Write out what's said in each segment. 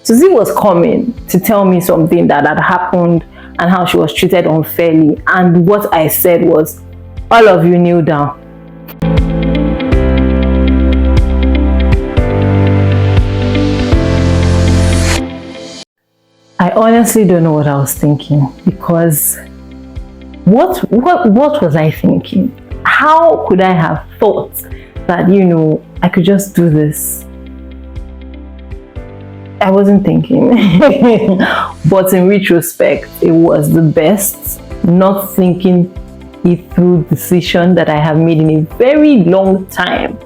Susie was coming to tell me something that had happened and how she was treated unfairly. And what I said was, all of you kneel down. I honestly don't know what I was thinking, because what was I thinking? How could I have thought that, I could just do this? I wasn't thinking. But in retrospect, it was the best not thinking it through decision that I have made in a very long time.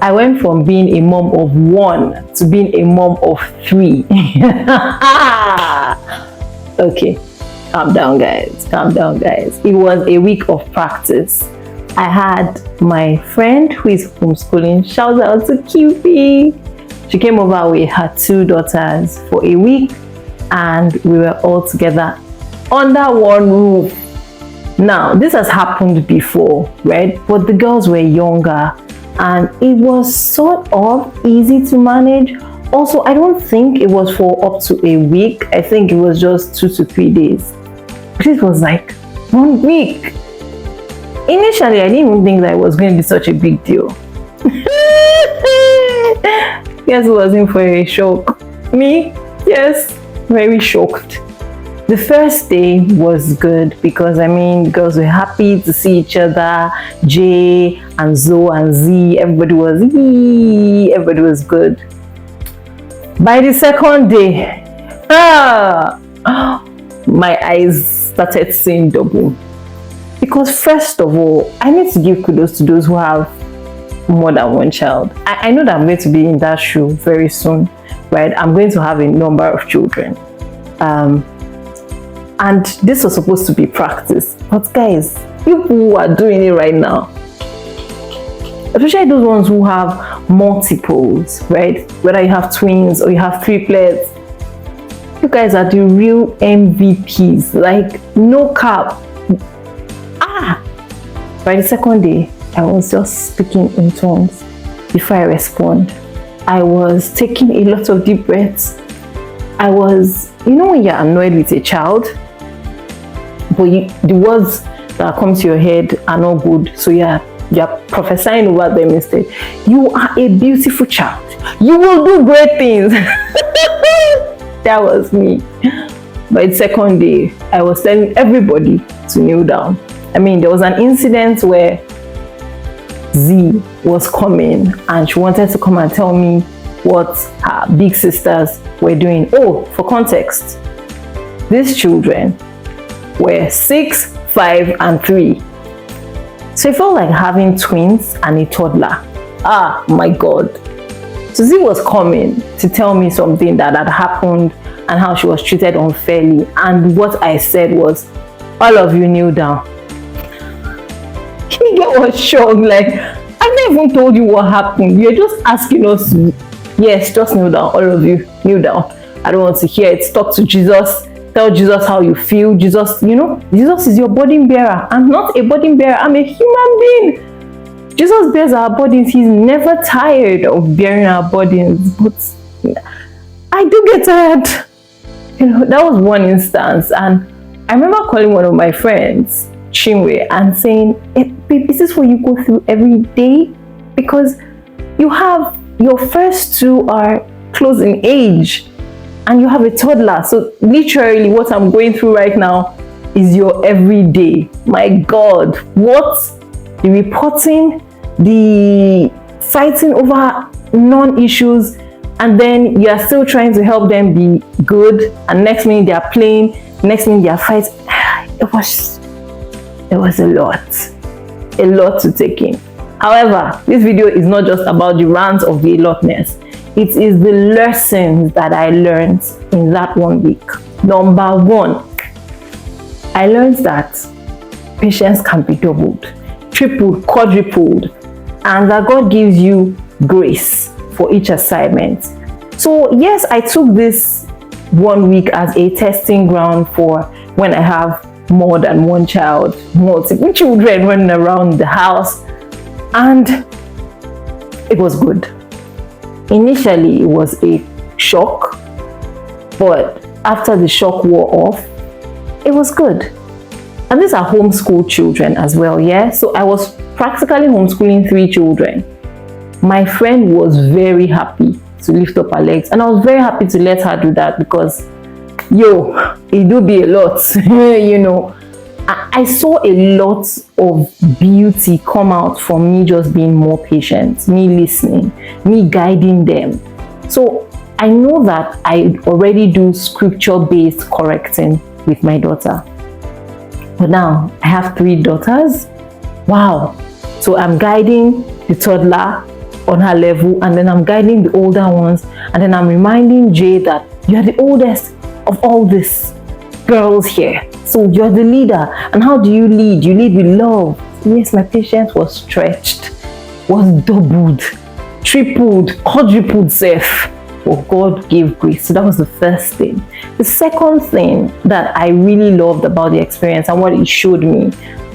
I went from being a mom of 1 to being a mom of 3. Okay, calm down guys. It was a week of practice. I had my friend who is homeschooling, shout out to Kiwi. She came over with her 2 daughters for a week, and we were all together under one roof. Now, this has happened before, right? But the girls were younger, and it was sort of easy to manage. Also, I don't think it was for up to a week. I think it was just 2 to 3 days. This was like 1 week. Initially, I didn't even think that it was going to be such a big deal. Guess who was in for a shock? Me? Yes, very shocked. The first day was good because the girls were happy to see each other. Jay and Zoe and Z, everybody was good. By the second day, my eyes started seeing double. Because first of all, I need to give kudos to those who have more than 1 child. I know that I'm going to be in that shoe very soon, right? I'm going to have a number of children. And this was supposed to be practice. But guys, people who are doing it right now, especially those ones who have multiples, right? Whether you have twins or you have triplets, you guys are the real MVPs. Like, no cap. By the second day, I was just speaking in tongues before I respond. I was taking a lot of deep breaths. I was, when you're annoyed with a child, but the words that come to your head are not good, so you're prophesying over them instead. You are a beautiful child. You will do great things. That was me. By the second day, I was telling everybody to kneel down. There was an incident where Z was coming and she wanted to come and tell me what her big sisters were doing. Oh, for context, these children were 6, 5, and 3. So it felt like having twins and a toddler. My God. So Z was coming to tell me something that had happened and how she was treated unfairly. And what I said was, all of you kneel down. He was shocked, like, I never even told you what happened. You're just asking us. Yes, just kneel down, all of you, kneel down. I don't want to hear it. Talk to Jesus. Tell Jesus how you feel. Jesus, Jesus is your burden bearer. I'm not a burden bearer. I'm a human being. Jesus bears our burdens. He's never tired of bearing our burdens. But I do get tired. That was one instance. And I remember calling one of my friends, Chinwe, and saying, babe, is this what you go through every day? Because you have your first 2 are close in age and you have a toddler. So literally what I'm going through right now is your everyday. My God, what? The reporting, the fighting over non-issues, and then you're still trying to help them be good, and next minute they are playing, next minute they are fighting. It was a lot to take in. However, this video is not just about the rant of the lotness. It is the lessons that I learned in that 1 week. Number 1, I learned that patience can be doubled, tripled, quadrupled, and that God gives you grace for each assignment. So yes, I took this 1 week as a testing ground for when I have more than 1 child, multiple children running around the house, and it was good. Initially, it was a shock, but after the shock wore off, it was good. And these are homeschool children as well, yeah? So I was practically homeschooling 3 children. My friend was very happy to lift up her legs, and I was very happy to let her do that because, it do be a lot, I saw a lot of beauty come out from me just being more patient, me listening, me guiding them. So I know that I already do scripture-based correcting with my daughter. But now I have 3 daughters. Wow. So I'm guiding the toddler on her level, and then I'm guiding the older ones, and then I'm reminding Jay that you're the oldest of all these girls here. So you're the leader. And how do you lead? You lead with love. Yes, my patience was stretched, was doubled, tripled, quadrupled safe. But God gave grace. So that was the first thing. The second thing that I really loved about the experience and what it showed me,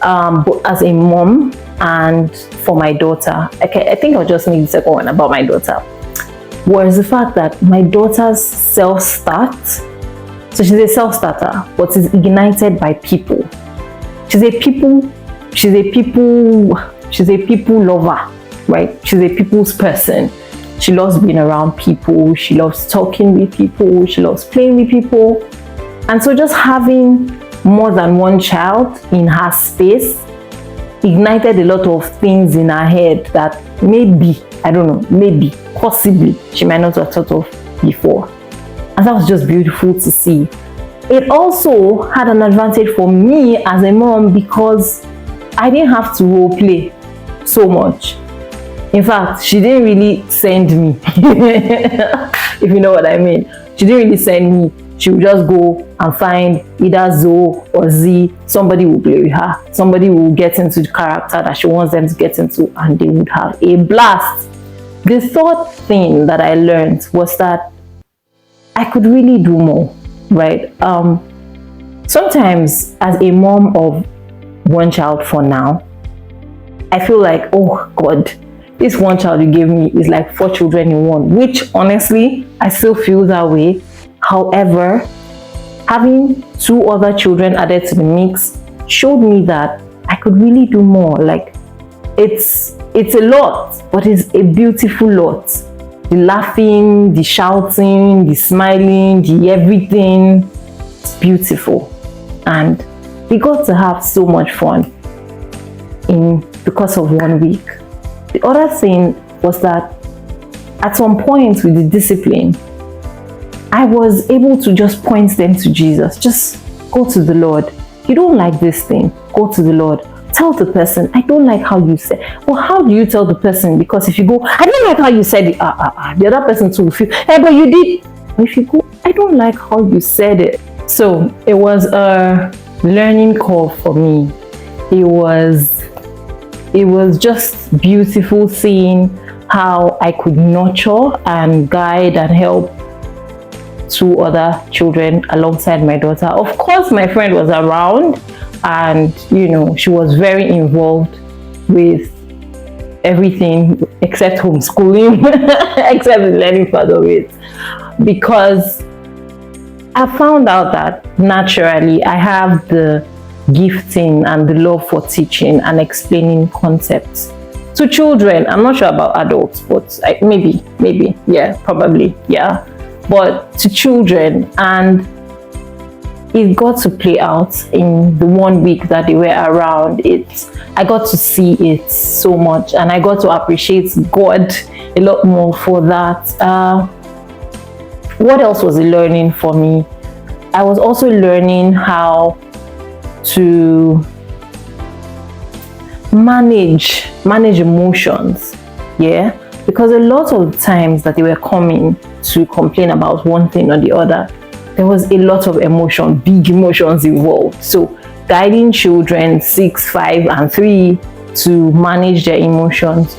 but as a mom and for my daughter, okay, I think I'll just make the second one about my daughter, was the fact that my daughter's self-start, so she's a self-starter, but is ignited by people. She's a people lover, right? She's a people's person. She loves being around people. She loves talking with people. She loves playing with people. And so just having more than one child in her space ignited a lot of things in her head that maybe, I don't know, maybe, possibly, she might not have thought of before. And that was just beautiful to see. It also had an advantage for me as a mom because I didn't have to role play so much. In fact, she didn't really send me, if you know what I mean. She didn't really send me. She would just go and find either Zoe or Z. Somebody will play with her. Somebody will get into the character that she wants them to get into, and they would have a blast. The third thing that I learned was that I could really do more, right? Sometimes as a mom of one child for now, I feel like, oh God, this one child you gave me is like 4 children in one, which honestly, I still feel that way. However, having 2 other children added to the mix showed me that I could really do more. Like, it's a lot, but it's a beautiful lot. The laughing, the shouting, the smiling, the everything, it's beautiful. And we got to have so much fun in the course of 1 week. The other thing was that at some point with the discipline, I was able to just point them to Jesus. Just go to the Lord. You don't like this thing, go to the Lord. Tell the person, I don't like how you said. Well, how do you tell the person? Because if you go, I don't like how you said it, the other person too will feel, hey, but you did. If you go, I don't like how you said it. So it was a learning curve for me. It was just beautiful seeing how I could nurture and guide and help 2 other children alongside my daughter. Of course, my friend was around, and she was very involved with everything except homeschooling, except the learning part of it, because I found out that naturally I have the gifting and the love for teaching and explaining concepts to children. I'm not sure about adults, but maybe, yeah, probably, yeah, but to children. And it got to play out in the 1 week that they were around. I got to see it so much, and I got to appreciate God a lot more for that. What else was a learning for me? I was also learning how to manage emotions, yeah, because a lot of times that they were coming to complain about one thing or the other, there was a lot of emotion, big emotions involved. So guiding children 6, 5 and 3 to manage their emotions,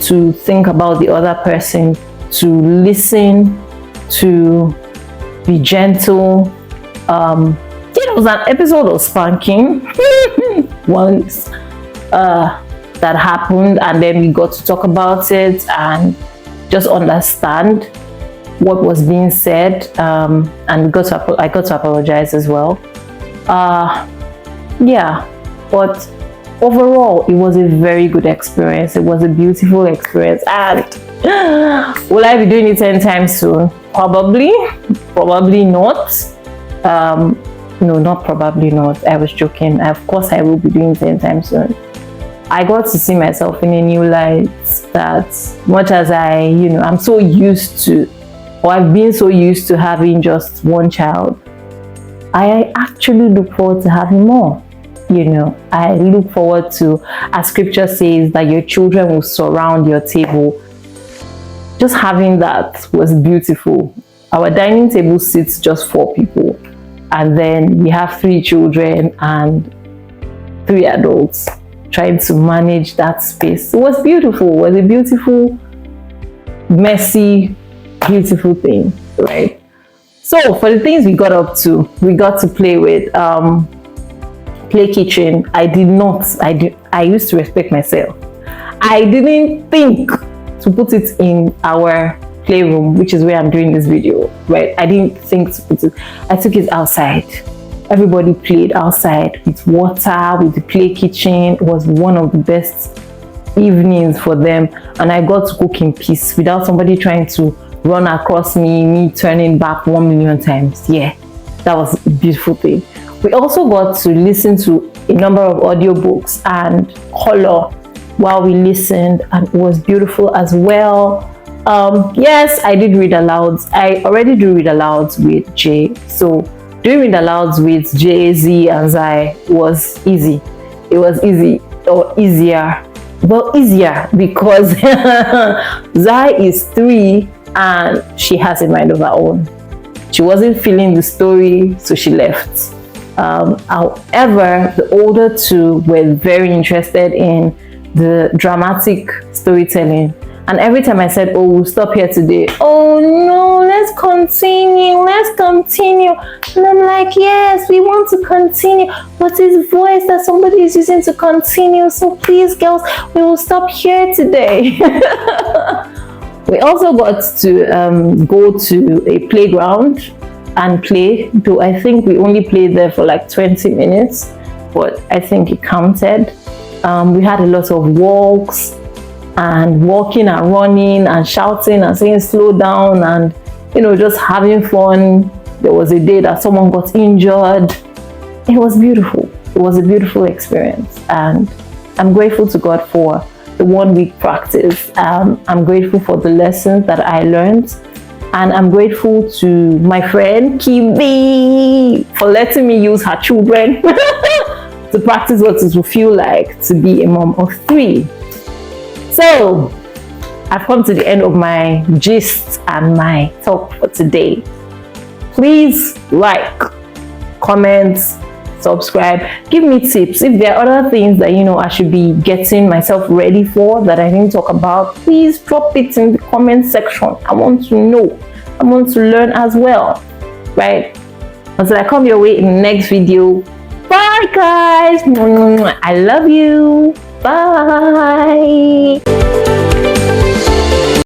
to think about the other person, to listen, to be gentle. There was an episode of spanking once that happened, and then we got to talk about it and just understand what was being said, and I got to apologize as well. Yeah, but overall, it was a very good experience. It was a beautiful experience, and will I be doing it 10 times soon? Probably not. No, not probably not. I was joking. Of course, I will be doing it 10 times soon. I got to see myself in a new light. That much as I'm so used to, or I've been so used to having just one child, I actually look forward to having more. I look forward to, as scripture says, that your children will surround your table. Just having that was beautiful. Our dining table sits just 4 people, and then we have 3 children and 3 adults trying to manage that space. It was beautiful. It was a beautiful, messy, beautiful thing, right? So for the things we got up to, we got to play with Play Kitchen. I used to respect myself. I didn't think to put it in our playroom, which is where I'm doing this video, right? I didn't think to put it. I took it outside. Everybody played outside with water, with the Play Kitchen. It was one of the best evenings for them, and I got to cook in peace without somebody trying to run across me turning back 1 million times. Yeah, that was a beautiful thing. We also got to listen to a number of audiobooks and color while we listened, and it was beautiful as well. Yes, I did read aloud. I already do read aloud with Jay, so doing read alouds with Jay, Z, and Zai was easy. It was easy, or easier. Well, easier because Zai is 3 and she has a mind of her own. She wasn't feeling the story, so she left. However, the older 2 were very interested in the dramatic storytelling. And every time I said, oh, we'll stop here today. Oh no, let's continue. And I'm like, yes, we want to continue. But it's voice that somebody is using to continue. So please, girls, we will stop here today. We also got to go to a playground and play. Though I think we only played there for like 20 minutes. But I think it counted. We had a lot of walks, and walking and running and shouting and saying slow down, and just having fun. There was a day that someone got injured. It was beautiful. It was a beautiful experience, and I'm grateful to God for the 1 week practice. I'm grateful for the lessons that I learned, and I'm grateful to my friend Kibi for letting me use her children to practice what it will feel like to be a mom of 3. So, I've come to the end of my gist and my talk for today. Please like, comment, subscribe, give me tips. If there are other things that I should be getting myself ready for that I didn't talk about, please drop it in the comment section. I want to know. I want to learn as well, right? Until I come your way in the next video. Bye guys. I love you. Bye.